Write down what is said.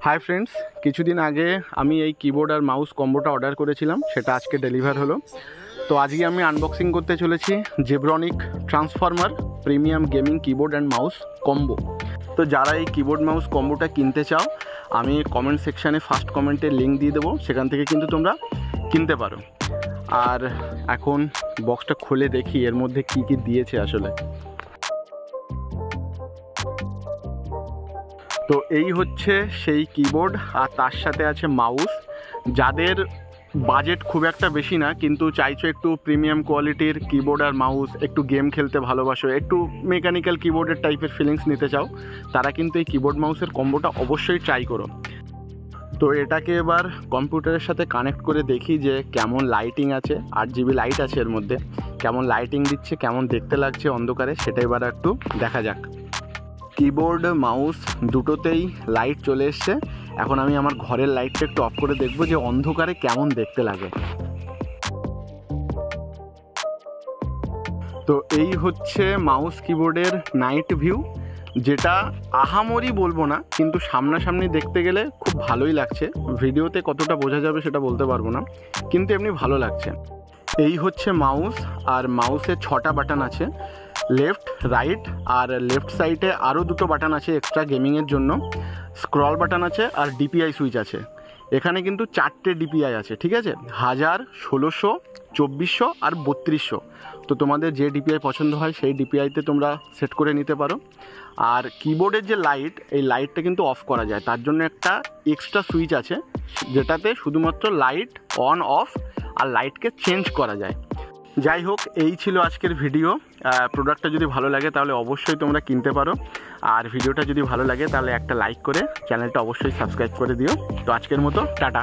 Hi friends, কিছুদিন আগে আমি এই কিবোর্ড আর মাউস কম্বোটা অর্ডার করেছিলাম, সেটা আজকে ডেলিভার হলো। তো আজকে আমি আনবক্সিং করতে চলেছি Zebronic transformer premium gaming keyboard and mouse combo. তো যারা এই কিবোর্ড মাউস কম্বোটা কিনতে চাও, আমি কমেন্ট সেকশানে ফার্স্ট কমেন্টের লিঙ্ক দিয়ে দেবো, সেখান থেকে কিন্তু তোমরা কিনতে পারো। আর এখন বক্সটা খুলে দেখি এর মধ্যে কি কি দিয়েছে আসলে। তো এই হচ্ছে সেই কিবোর্ড, আর তার সাথে আছে মাউস। যাদের বাজেট খুব একটা বেশি না, কিন্তু চাইছো একটু প্রিমিয়াম কোয়ালিটির কিবোর্ড আর মাউস, একটু গেম খেলতে ভালোবাসো, একটু মেকানিক্যাল কিবোর্ডের টাইপের ফিলিংস নিতে চাও, তারা কিন্তু এই কিবোর্ড মাউসের কম্বোটা অবশ্যই ট্রাই করো। তো এটাকে এবার কম্পিউটারের সাথে কানেক্ট করে দেখি যে কেমন লাইটিং আছে। 8GB লাইট আছে এর মধ্যে, কেমন লাইটিং দিচ্ছে, কেমন দেখতে লাগছে অন্ধকারে, সেটা এবার একটু দেখা যাক। কিবোর্ড মাউস দুটোতেই লাইট চলে এসছে। এখন আমি আমার ঘরের লাইটটা একটু অফ করে দেখব যে অন্ধকারে কেমন দেখতে লাগে। তো এই হচ্ছে মাউস কিবোর্ডের নাইট ভিউ, যেটা আহামরি বলবো না, কিন্তু সামনাসামনি দেখতে গেলে খুব ভালোই লাগছে। ভিডিওতে কতটা বোঝা যাবে সেটা বলতে পারবো না, কিন্তু এমনি ভালো লাগছে। এই হচ্ছে মাউস, আর মাউসের 6টা বাটন আছে, লেফট রাইট, আর লেফট সাইডে আরও 2টো বাটন আছে এক্সট্রা গেমিংয়ের জন্য, স্ক্রল বাটন আছে, আর ডিপিআই সুইচ আছে। এখানে কিন্তু 4টে ডিপিআই আছে, ঠিক আছে, 1000, 1600, 2400 আর 3200। তো তোমাদের যে ডিপিআই পছন্দ হয় সেই ডিপিআইতে তোমরা সেট করে নিতে পারো। আর কিবোর্ডের যে লাইট, এই লাইটটা কিন্তু অফ করা যায়, তার জন্য একটা এক্সট্রা সুইচ আছে, যেটাতে শুধুমাত্র লাইট অন অফ আর লাইটকে চেঞ্জ করা যায়। যাই হোক, এই ছিল আজকের ভিডিও। প্রোডাক্টটা যদি ভালো লাগে তাহলে অবশ্যই তোমরা কিনতে পারো, আর ভিডিওটা যদি ভালো লাগে তাহলে একটা লাইক করে চ্যানেলটা অবশ্যই সাবস্ক্রাইব করে দিও। তো আজকের মতো টাটা।